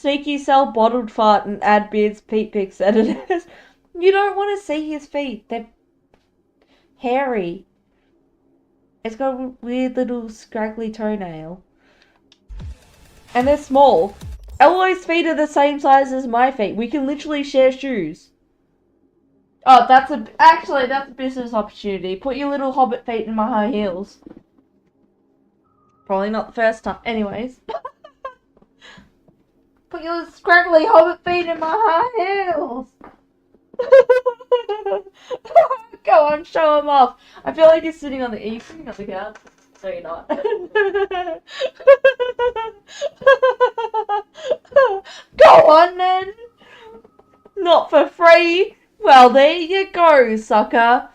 sneaky sell bottled fart and add Beard's feet pics editors. You don't want to see his feet. They're hairy. It's got a weird little scraggly toenail. And they're small. Eloy's feet are the same size as my feet. We can literally share shoes. Oh, that's a business opportunity. Put your little hobbit feet in my high heels. Probably not the first time. Anyways. Put your scraggly hobbit feet in my high heels. Go on, show them off. I feel like you're sitting on the sitting on the couch. No, you're not. Go on then. Not for free. Well, there you go, sucker.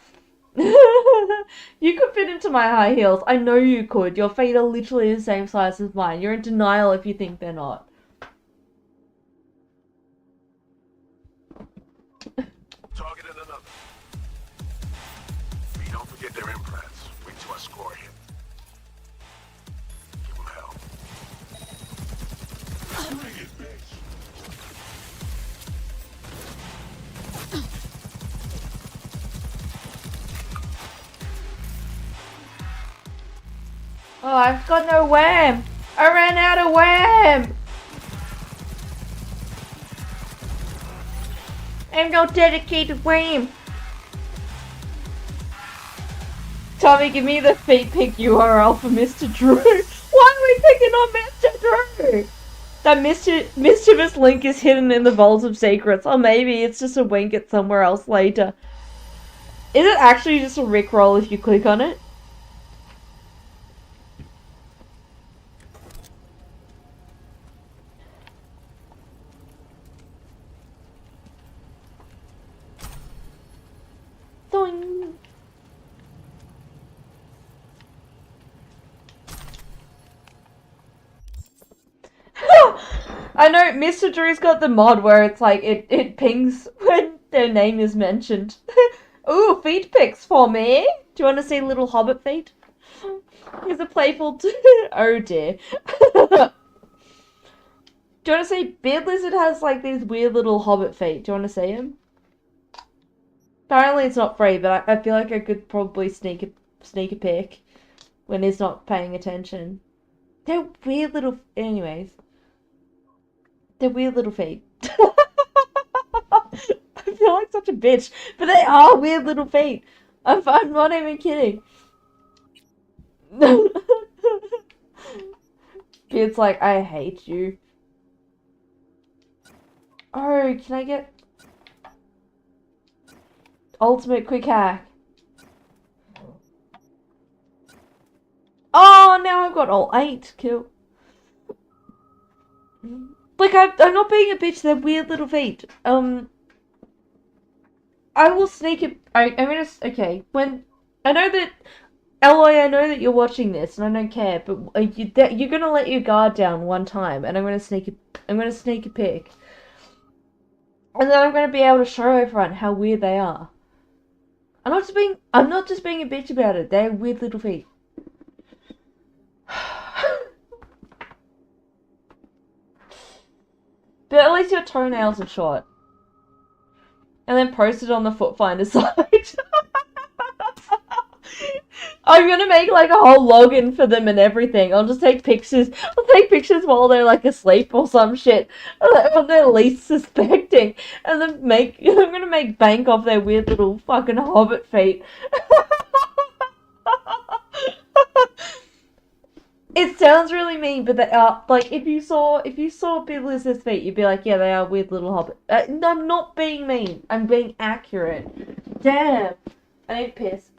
You could fit into my high heels. I know you could. Your feet are literally the same size as mine. You're in denial if you think they're not. Targeted another. We don't forget their implants. Wait till I score him. Give him hell. Bring it, bitch. Oh, I've got no wham! I ran out of wham! I'm no dedicated wham! Tommy, give me the feet pick URL for Mr. Drew. Why are we picking on Mr. Drew? That mischievous link is hidden in the Vault of Secrets. Or maybe it's just a wink at somewhere else later. Is it actually just a rickroll if you click on it? Doing. I know Mr. Drew's got the mod where it's like it pings when their name is mentioned. Ooh, feet pics for me. Do you want to see little hobbit feet? Here's a playful oh dear. Do you want to see Beard Lizard has like these weird little hobbit feet? Do you want to see him? Apparently it's not free, but I feel like I could probably sneak a pic when he's not paying attention. They're weird little... Anyways. They're weird little feet. I feel like such a bitch, but they are weird little feet. I'm not even kidding. Beard's like, I hate you. Oh, can I get... Ultimate quick hack. Oh, now I've got all 8. Cool. Like, I'm not being a bitch, they're weird little feet. I will sneak it... I'm gonna... Okay, when... I know that... Eloy, I know that you're watching this, and I don't care, but you're gonna let your guard down one time, and I'm gonna sneak a pic. And then I'm gonna be able to show everyone how weird they are. I'm not just being a bitch about it. They're weird little feet. But at least your toenails are short. And then post it on the Foot Finder site. I'm gonna make like a whole login for them and everything. I'll just take pictures. I'll take pictures while they're like asleep or some shit. When they're least suspecting. And then I'm gonna make bank off their weird little fucking hobbit feet. It sounds really mean, but they are, like, if you saw Big Lizard's feet, you'd be like, yeah, they are weird little hobbit. I'm not being mean. I'm being accurate. Damn. I need piss.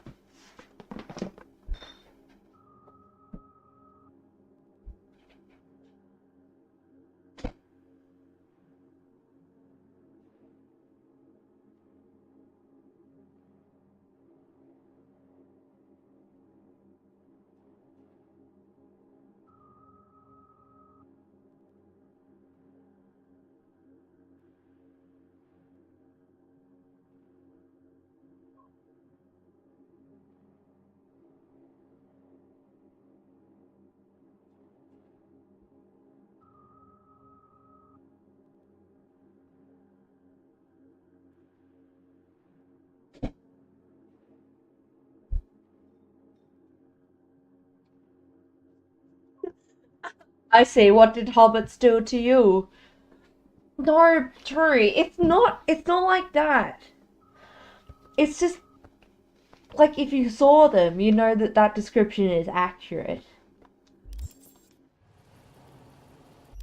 I see. What did hobbits do to you? No, true. It's not like that. It's just, like, if you saw them, you know that that description is accurate.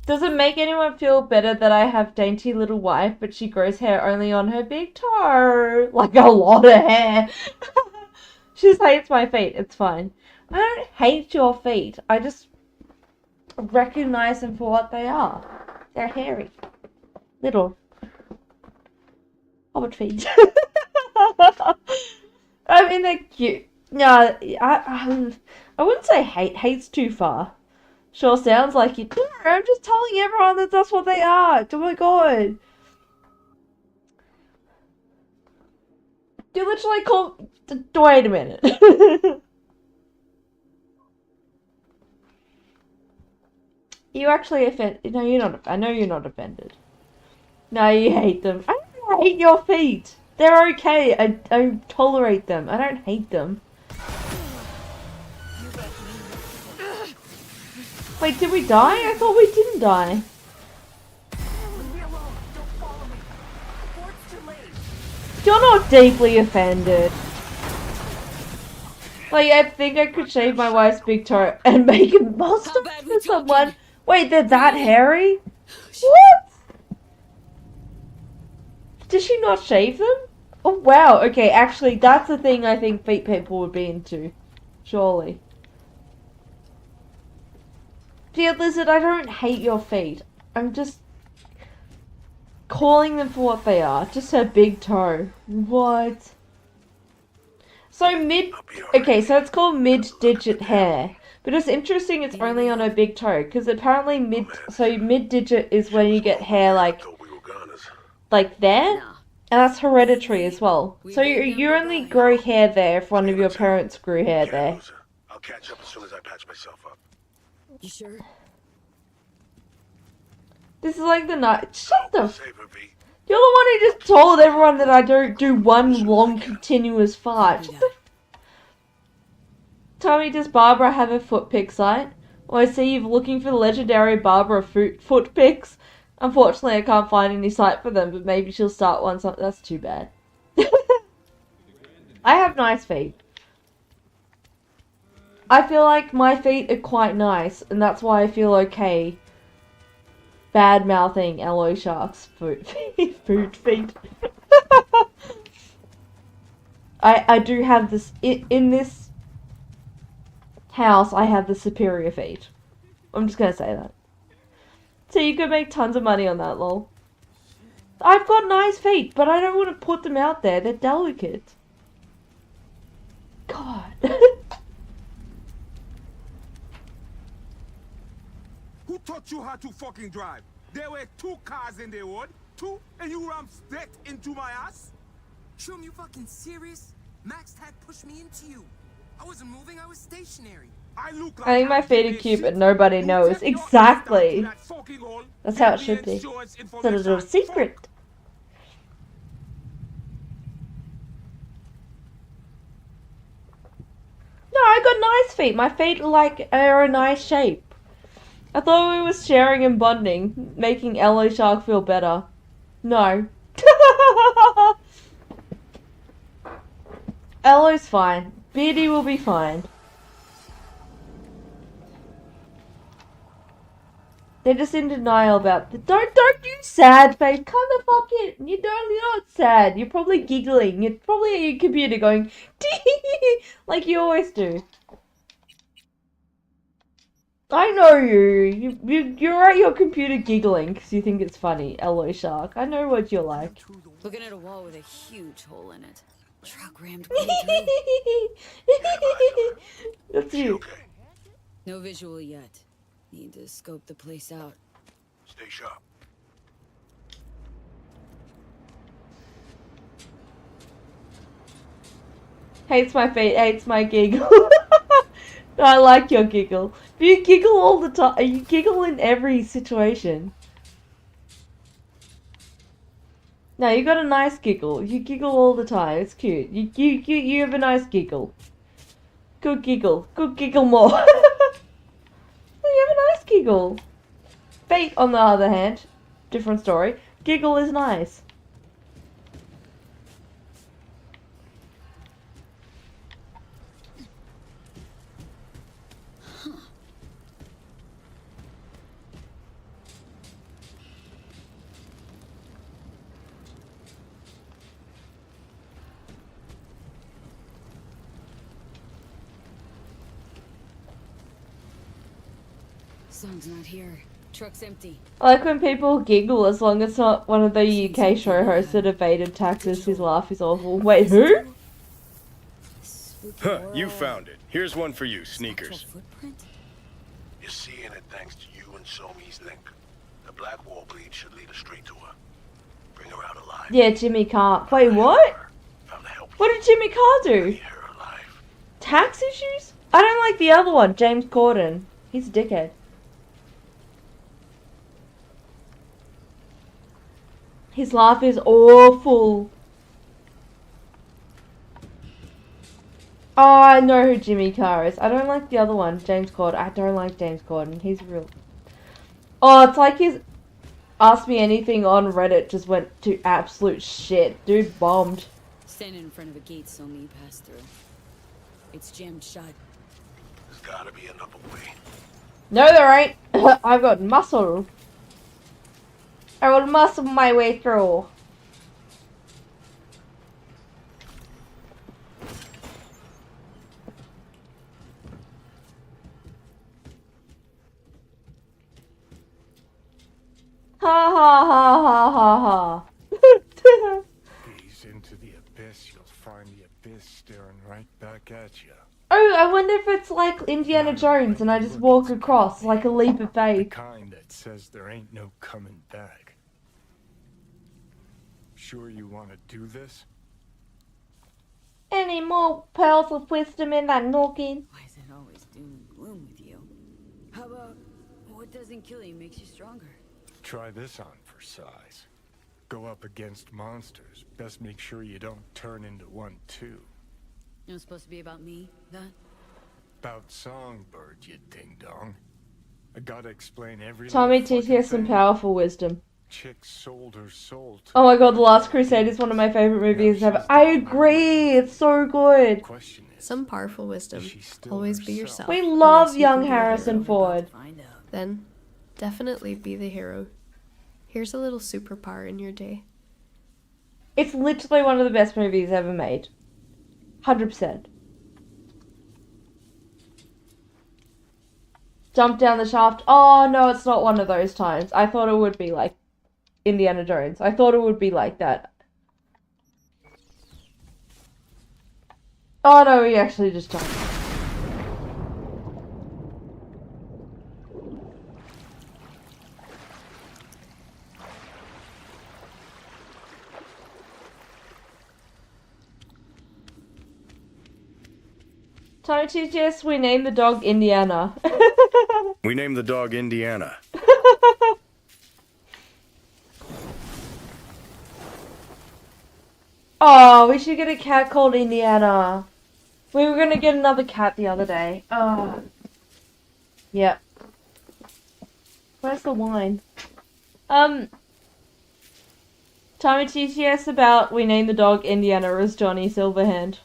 Does it make anyone feel better that I have dainty little wife, but she grows hair only on her big toe? Like a lot of hair. She just hates my feet. It's fine. I don't hate your feet. I just recognize them for what they are. They're hairy. Little. Hobbit feet. I mean, they're cute. No, I wouldn't say hate. Hate's too far. Sure sounds like it. No, I'm just telling everyone that that's what they are. Oh my god. You literally call... Wait a minute. You actually offended... No, you're not... I know you're not offended. No, you hate them. I don't hate your feet. They're okay. I tolerate them. I don't hate them. Wait, did we die? I thought we didn't die. You're not deeply offended. Like, I think I could shave my wife's big toe and make a mustache for someone. Wait, they're that hairy? What? Did she not shave them? Oh, wow. Okay, actually, that's the thing I think feet people would be into. Surely. Dear Lizard, I don't hate your feet. I'm just calling them for what they are. Just her big toe. What? So okay, so it's called mid-digit hair. But it's interesting it's only on her big toe. Because apparently mid-digit is when you get hair like there. And that's hereditary as well. So you only grow hair there if one of your parents grew hair there. I'll catch up as soon as I patch myself up. You sure? This is like the night. Shut the f- You're the one who just told everyone that I don't do one long continuous fart. Shut the f- Tell me, does Barbara have a foot pic site? Oh, I see you're looking for the legendary Barbara foot pics. Unfortunately, I can't find any site for them, but maybe she'll start one. That's too bad. I have nice feet. I feel like my feet are quite nice, and that's why I feel okay bad-mouthing Alloy Shark's foot feet. I do have this, in this house, I have the superior feet. I'm just gonna say that. So you could make tons of money on that, lol. I've got nice feet, but I don't want to put them out there. They're delicate. God. Who taught you how to fucking drive? There were 2 cars in the road, 2, and you rammed straight into my ass? Shum, you fucking serious? Max had pushed me into you. I wasn't moving, I was stationary. I think my feet are cute, but nobody knows. Exactly. That's how it should be. It's a little secret. No, I got nice feet. My feet are a nice shape. I thought we were sharing and bonding, making Alloy Shark feel better. No. Alloy's fine. Beardy will be fine. They're just in denial about the don't do sad face. Come the fuck in. You're not sad. You're probably giggling. You're probably at your computer going like you always do. I know you. You're at your computer giggling because you think it's funny, Alloy Shark. I know what you're like. Looking at a wall with a huge hole in it. Truck rammed clean through. That's you. Okay. No visual yet. Need to scope the place out. Stay sharp. Hates my feet, hates my giggle. I like your giggle. You giggle all the time. You giggle in every situation. No, you got a nice giggle. You giggle all the time. It's cute. You have a nice giggle. Good giggle. Good giggle more. You have a nice giggle. Giggle. Fate, on the other hand, different story. Giggle is nice. Song's not here. Truck's empty. I like when people giggle as long as it's not one of the UK show hosts that evaded taxes. His laugh is awful. Wait, who? Spooky You world. found it. Here's one for you, Actual Sneakers. footprint? You're seeing it thanks to you and Somi's link. The black wall bleed should lead us straight to her. Bring her out alive. Yeah, Jimmy Carr. Wait, what? Found the help. What did Jimmy Carr do? Need her alive. Tax issues? I don't like the other one, James Corden. He's a dickhead. His laugh is awful. Oh, I know who Jimmy Carr is. I don't like the other one, James Corden. I don't like James Corden. He's real. Oh, it's like his Ask Me Anything on Reddit just went to absolute shit. Dude bombed. Standing in front of a gate so me pass through. It's jammed shut. There's gotta be another way. No, there ain't. I've got muscle. I will muscle my way through. Ha ha ha ha ha ha. Gaze into the abyss, you'll find the abyss staring right back at you. Oh, I wonder if it's like Indiana Jones and I just walk across like a leap of The faith. kind that says there ain't no coming back. Sure you want to do this? Any more pearls of wisdom in that noggin? Why is it always doom and gloom with you? How about what doesn't kill you makes you stronger? Try this on for size. Go up against monsters. Best make sure you don't turn into one too. It was supposed to be about me, that? About Songbird, you ding-dong. I gotta explain every Tommy little TT has fucking some thing. powerful wisdom. Chick sold her soul to Oh my god, The Last Crusade is one of my favorite movies ever. I agree, it's so good. Question is, Some powerful wisdom. is she still Always be herself? yourself. We love unless you young can be a Harrison hero. Ford. Find out. Then, definitely be the hero. Here's a little superpower in your day. It's literally one of the best movies ever made. 100%. Jump down the shaft. Oh no, it's not one of those times. I thought it would be like Indiana Jones. I thought it would be like that. Oh no, he actually just jumped. Tony TGS, we named the dog Indiana. We named the dog Indiana. Oh, we should get a cat called Indiana. We were gonna get another cat the other day. Oh. Yep. Where's the wine? Tommy TTS about we named the dog Indiana as Johnny Silverhand.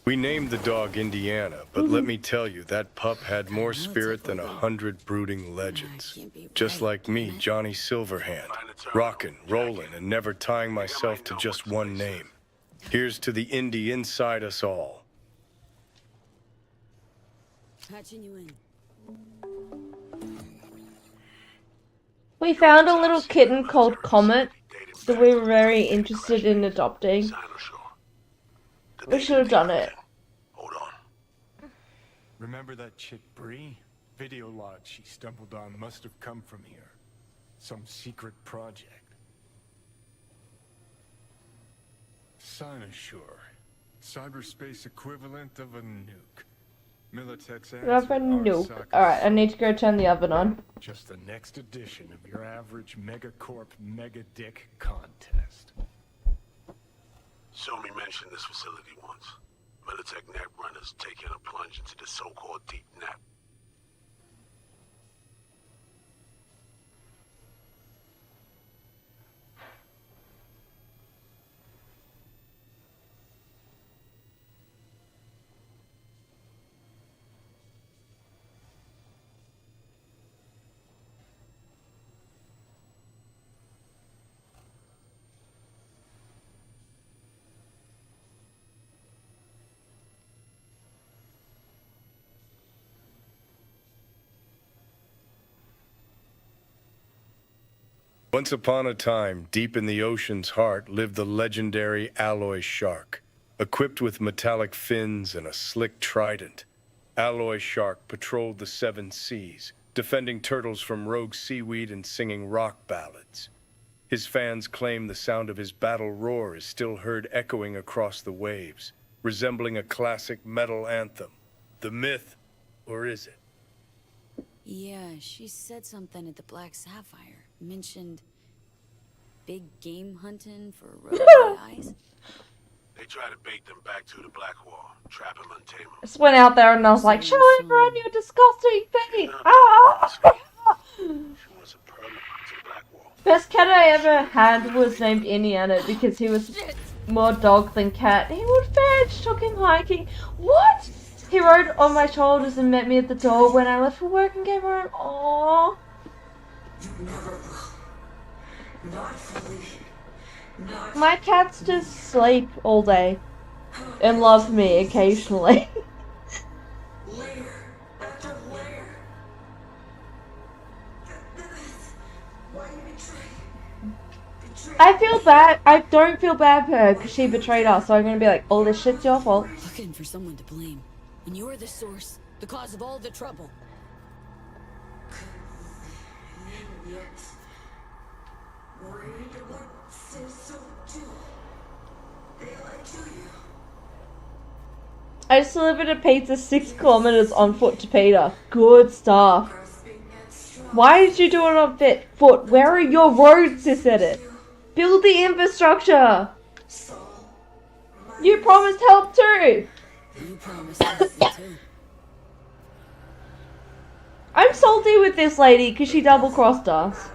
We named the dog Indiana, but let me tell you, that pup had more spirit than 100 brooding legends. Just like me, Johnny Silverhand, rockin', rollin', and never tying myself to just one name. Here's to the Indy inside us all. Patching you in. We found a little kitten called Comet that we were very interested in adopting. We should have done it. Hold on. Remember that chick Bree? Video log she stumbled on must have come from here. Some secret project. Cynosure. Cyberspace equivalent of a nuke. Militech's answer, Nope. Arasaka's Alright, I need to go turn the oven on. just the next edition of your average megacorp mega dick contest. Somi mentioned this facility once. Militech net runners taking a plunge into the so-called deep net. Once upon a time, deep in the ocean's heart, lived the legendary alloy shark. Equipped with metallic fins and a slick trident, Alloy Shark patrolled the seven seas, defending turtles from rogue seaweed and singing rock ballads. His fans claim the sound of his battle roar is still heard echoing across the waves, resembling a classic metal anthem. The myth, or is it? Yeah, she said something at the Black Sapphire. Mentioned big game hunting for rosy eyes. They try to bait them back to the Black Wall, trap them and tame them. Just went out there and I was like, show everyone your disgusting feet! Ah! She was a permit to the Black Wall. Best cat I ever had was named Indiana because he was more dog than cat. He would fetch, took him hiking. What? He rode on my shoulders and met me at the door when I left for work and came home. Aww. My cats just sleep all day and love me occasionally. I feel bad. I don't feel bad for her because she betrayed us, so I'm gonna be like, oh, this shit's your fault. Looking for someone to blame. When you're the source, the cause of all the trouble. I just delivered a pizza 6 kilometers on foot to Peter. Good stuff. Why did you do it on foot? Where are your roads, sis said it. Build the infrastructure. You promised help too. You promised help too. I'm salty with this lady because she double-crossed us.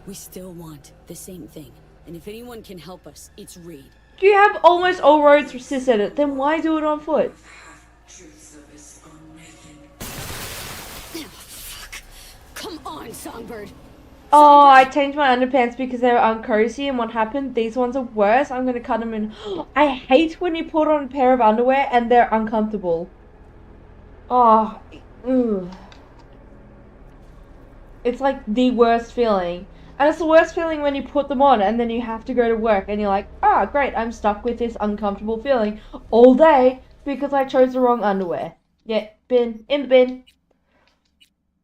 We still want the same thing. And if anyone can help us, it's Reed. You have almost all roads for sis at it, then why do it on foot? Come on, Songbird. Oh, I changed my underpants because they were uncozy, and what happened? These ones are worse. I'm gonna cut them in. I hate when you put on a pair of underwear and they're uncomfortable. Oh, ugh. It's like the worst feeling. And it's the worst feeling when you put them on and then you have to go to work and you're like, ah, great, I'm stuck with this uncomfortable feeling all day because I chose the wrong underwear. Yeah, bin. In the bin.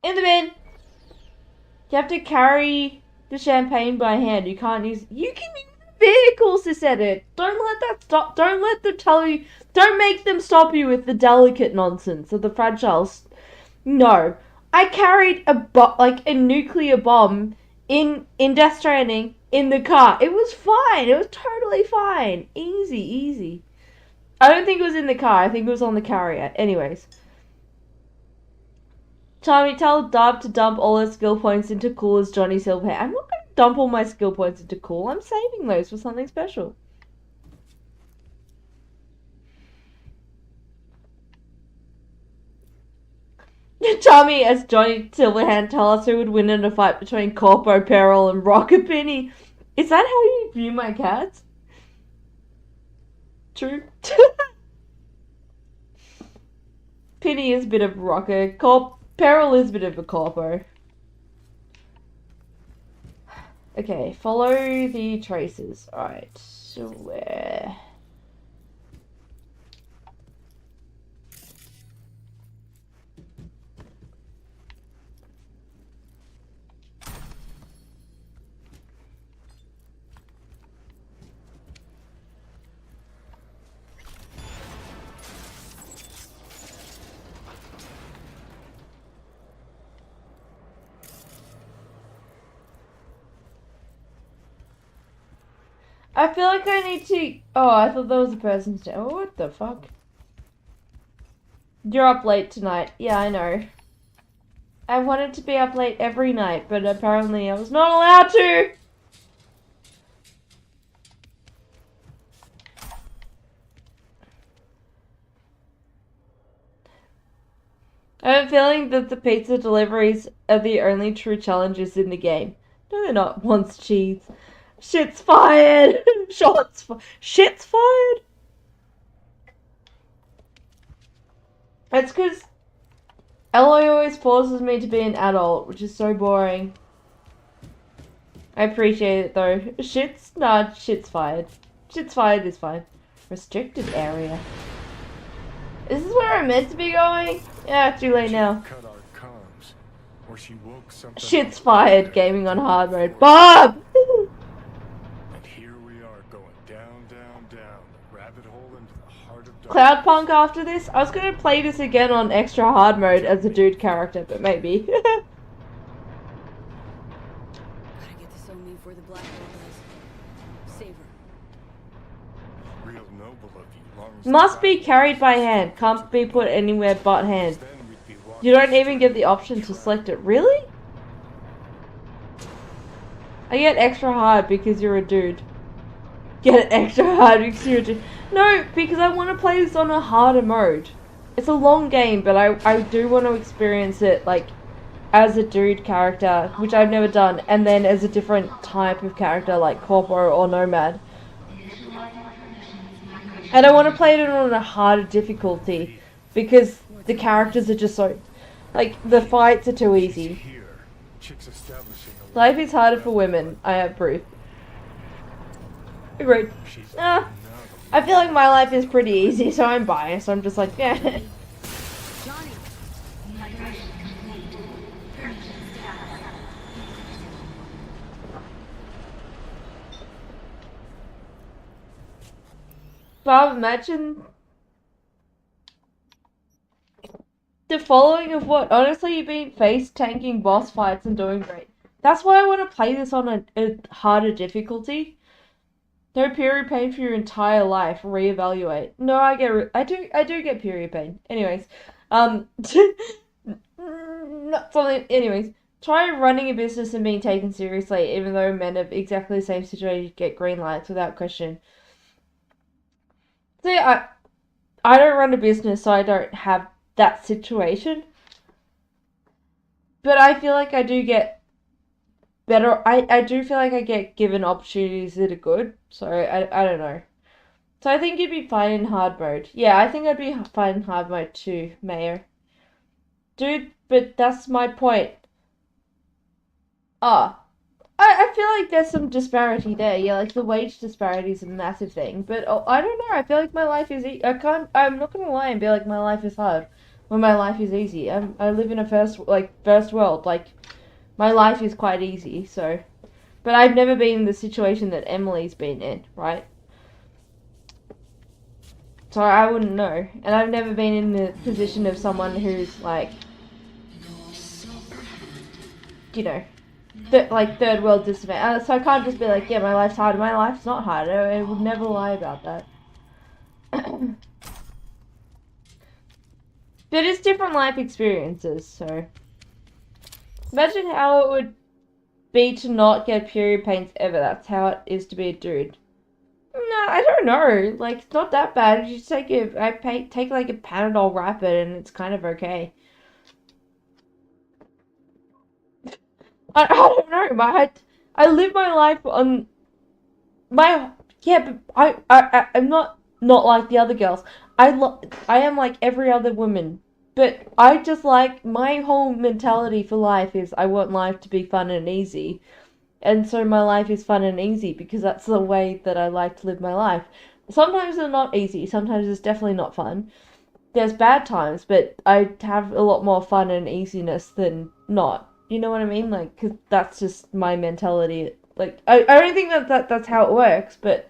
In the bin. You have to carry the champagne by hand. You can't use... You can use the vehicles to set it. Don't let that stop... Don't let them tell you... Don't make them stop you with the delicate nonsense or the fragile... No. I carried a nuclear bomb in Death Stranding in the car. It was fine. It was totally fine. Easy, easy. I don't think it was in the car. I think it was on the carrier. Anyways. Tommy, tell Dub to dump all her skill points into Cool as Johnny Silverhand. I'm not going to dump all my skill points into Cool. I'm saving those for something special. Tommy as Johnny Silverhand, tell us who would win in a fight between Corpo Peril and Rockapinny. Is that how you view my cats? True. Penny is a bit of a rocker. Peril is a bit of a corpo. Okay, follow the traces. Alright, so where... I feel like I need to... Oh, I thought that was a person's name. Oh, what the fuck? You're up late tonight. Yeah, I know. I wanted to be up late every night, but apparently I was not allowed to! I have a feeling that the pizza deliveries are the only true challenges in the game. No, they're not. Once cheese. Shit's fired! Shit's fired! It's because Eloy always forces me to be an adult, which is so boring. I appreciate it though. Shit's fired. Shit's fired is fine. Restricted area. Is this where I'm meant to be going? Yeah, too late now. Cut our comms, or she woke something Shit's up fired. there. Gaming on hard mode. Bob! And here we are going down, down, down, the rabbit hole into the heart of Cloudpunk after this? I was gonna play this again on extra hard mode as a dude character, but maybe. Gotta get this on me before the black hole does. Save her. Real noble of you. Long as Must the be carried by hand. Can't be put anywhere but hand. then we'd be walking You don't even get the option to select it. Really? I get extra hard because you're a dude. Get extra hard because you're a dude. No, because I want to play this on a harder mode. It's a long game, but I do want to experience it, like, as a dude character, which I've never done, and then as a different type of character, like Corpo or Nomad. And I want to play it on a harder difficulty, because the characters are just so... Like, the fights are too easy. here. Chicks establishing a Life is harder for women, I have proof. Agreed. She's I feel like my life is pretty easy, so I'm biased. I'm just like, yeah. Johnny! Bob, imagine the following of what? Honestly, you've been face tanking boss fights and doing great. That's why I want to play this on a harder difficulty. No period pain for your entire life. Reevaluate. No, I do get period pain. Anyways, not something. Anyways, try running a business and being taken seriously, even though men of exactly the same situation get green lights without question. See, I don't run a business, so I don't have that situation. But I feel like I do get better. I do feel like I get given opportunities that are good. So I don't know. So I think you'd be fine in hard mode. Yeah, I think I'd be fine in hard mode too, Mayor. Dude, but that's my point. I feel like there's some disparity there. Yeah, like the wage disparity is a massive thing. But I don't know. I feel like my life is. I'm not gonna lie and be like my life is hard when my life is easy. I live in a first world. Like my life is quite easy. So, but I've never been in the situation that Emily's been in, right? So I wouldn't know, and I've never been in the position of someone who's like, you know. Third world disadvantage. So I can't just be like, yeah, my life's hard. My life's not hard. I would never lie about that. But it's different life experiences, so. Imagine how it would be to not get period pains ever. That's how it is to be a dude. No, I don't know. Like, it's not that bad. You just take like a Panadol Rapid and it's kind of okay. I don't know, I live my life on my, yeah, but I'm not like the other girls. I am like every other woman, but I just like, my whole mentality for life is I want life to be fun and easy, and so my life is fun and easy because that's the way that I like to live my life. Sometimes they're not easy, sometimes it's definitely not fun. There's bad times, but I have a lot more fun and easiness than not. You know what I mean? Like, 'cause that's just my mentality. Like, I don't think that's how it works, but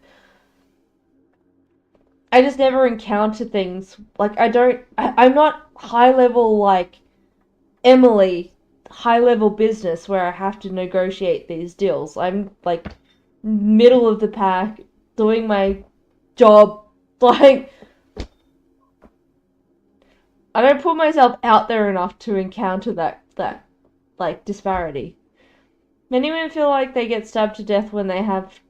I just never encounter things. Like, I'm not high level like Emily, high level business where I have to negotiate these deals. I'm like middle of the pack, doing my job. Like, I don't put myself out there enough to encounter that like disparity. Many women feel like they get stabbed to death when they have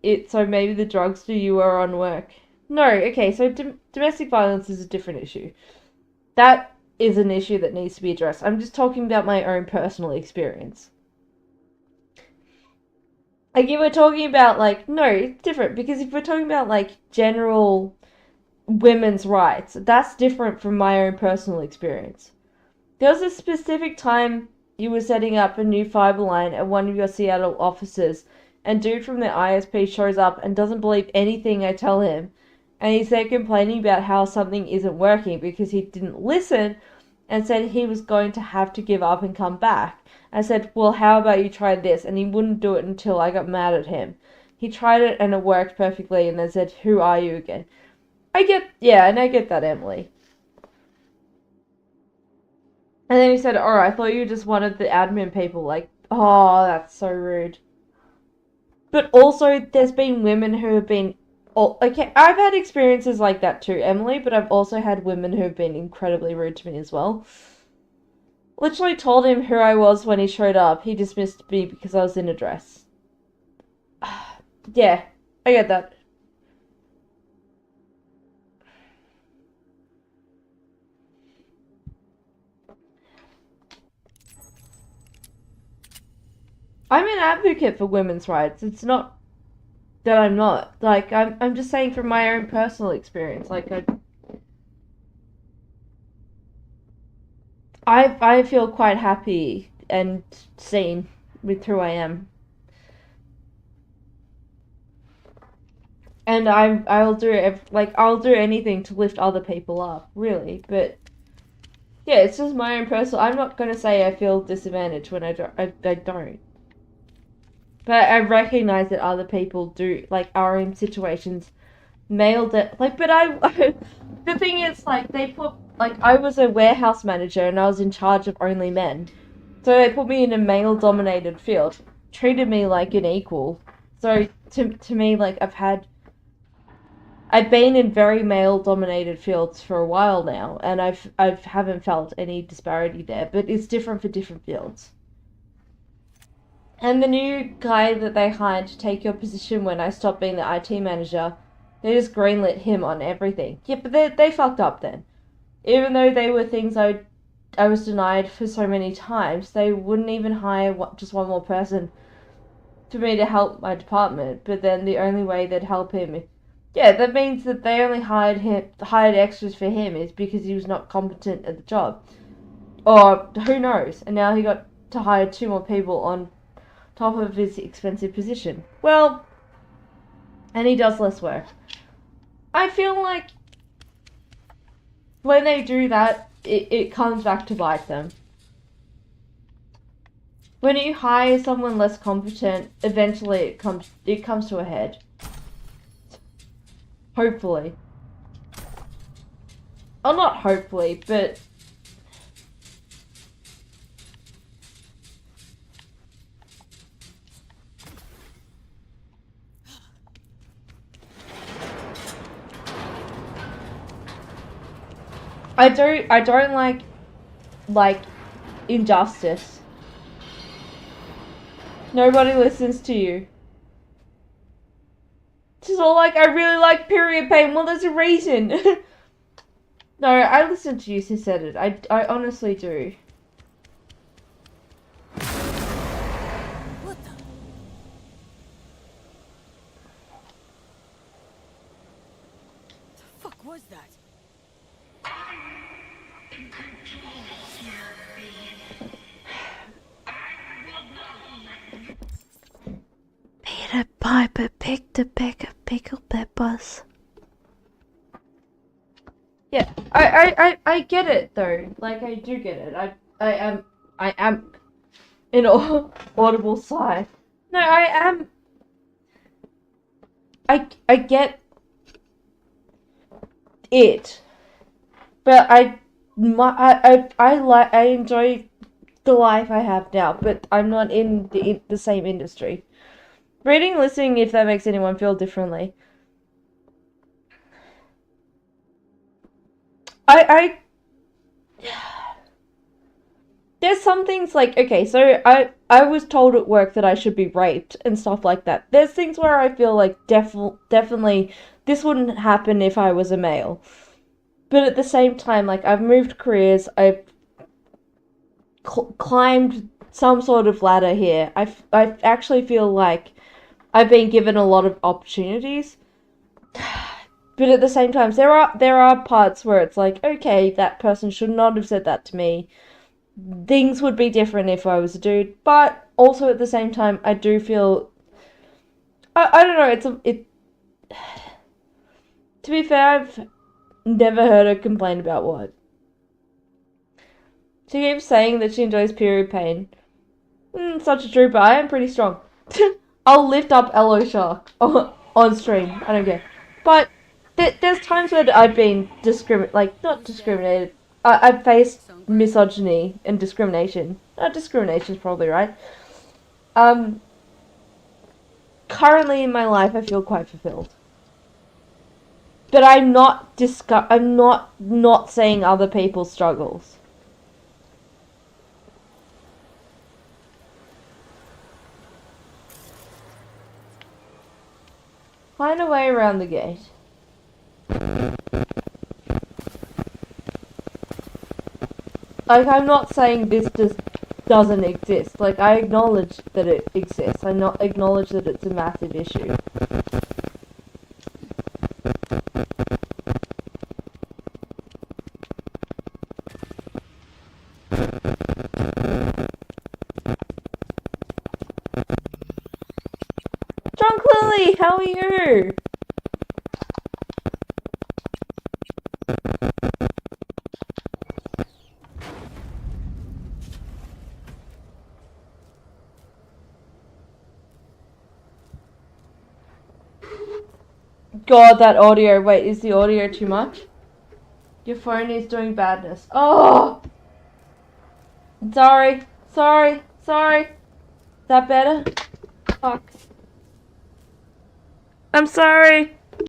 it, so maybe the drugs do you are on work. No, okay, so domestic violence is a different issue. That is an issue that needs to be addressed. I'm just talking about my own personal experience. Like, if we're talking about, like, no, it's different, because if we're talking about, like, general women's rights, that's different from my own personal experience. There was a specific time you were setting up a new fiber line at one of your Seattle offices, and dude from the ISP shows up and doesn't believe anything I tell him, and he's there complaining about how something isn't working because he didn't listen and said he was going to have to give up and come back. I said, well, how about you try this? And he wouldn't do it until I got mad at him. He tried it and it worked perfectly, and then said, who are you again? I get that, Emily. And then he said, oh, I thought you just wanted the admin people. Like, oh, that's so rude. But also, there's been women who have been... okay, I've had experiences like that too, Emily, but I've also had women who have been incredibly rude to me as well. Literally told him who I was when he showed up. He dismissed me because I was in a dress. Yeah, I get that. I'm an advocate for women's rights. It's not that I'm not. Like, I'm just saying from my own personal experience. Like, I feel quite happy and seen with who I am. And I'll do anything to lift other people up, really. But yeah, it's just my own personal. I'm not gonna say I feel disadvantaged when I don't. But I recognize that other people do, like, are in situations, but the thing is, like, they put, like, I was a warehouse manager and I was in charge of only men. So they put me in a male-dominated field, treated me like an equal. So, to me, like, I've been in very male-dominated fields for a while now, and I haven't felt any disparity there, but it's different for different fields. And the new guy that they hired to take your position when I stopped being the IT manager, they just greenlit him on everything. Yeah, but they fucked up then. Even though they were things I was denied for so many times, they wouldn't even hire just one more person for me to help my department. But then the only way they'd help him, yeah, that means that they only hired extras for him is because he was not competent at the job. Or who knows? And now he got to hire 2 more people on top of his expensive position. Well, and he does less work. I feel like when they do that, it comes back to bite them. When you hire someone less competent, eventually it comes to a head. Hopefully. Oh, not hopefully, but I don't like injustice. Nobody listens to you. It's just all like, I really like period pain. Well, there's a reason. No, I listened to you who said it. I honestly do. What the? The fuck was that? Peter Piper picked a peck of pickled peppers. Yeah, I get it though. Like, I do get it. I am an audible sigh. No, I am. I get it, but I enjoy the life I have now. But I'm not in the same industry. Reading and listening, if that makes anyone feel differently. I there's some things like, okay, so I was told at work that I should be raped and stuff like that. There's things where I feel like definitely this wouldn't happen if I was a male. But at the same time, like, I've moved careers, I've climbed some sort of ladder here. I actually feel like I've been given a lot of opportunities. But at the same time, there are parts where it's like, okay, that person should not have said that to me. Things would be different if I was a dude, but also at the same time, I do feel, I don't know, to be fair, I've never heard her complain about what. She keeps saying that she enjoys period pain. Such a trooper. I am pretty strong. I'll lift up Elo Shark on stream. I don't care. But there's times where I've been not discriminated. I've faced misogyny and discrimination. Discrimination's probably right. Currently in my life, I feel quite fulfilled. But I'm not saying other people's struggles. Find a way around the gate. Like, I'm not saying this just doesn't exist. Like, I acknowledge that it exists. I not acknowledge that it's a massive issue. John Clilly, how are you? God, that audio. Wait, is the audio too much? Your phone is doing badness. Oh! Sorry. Is that better? Fuck. I'm sorry.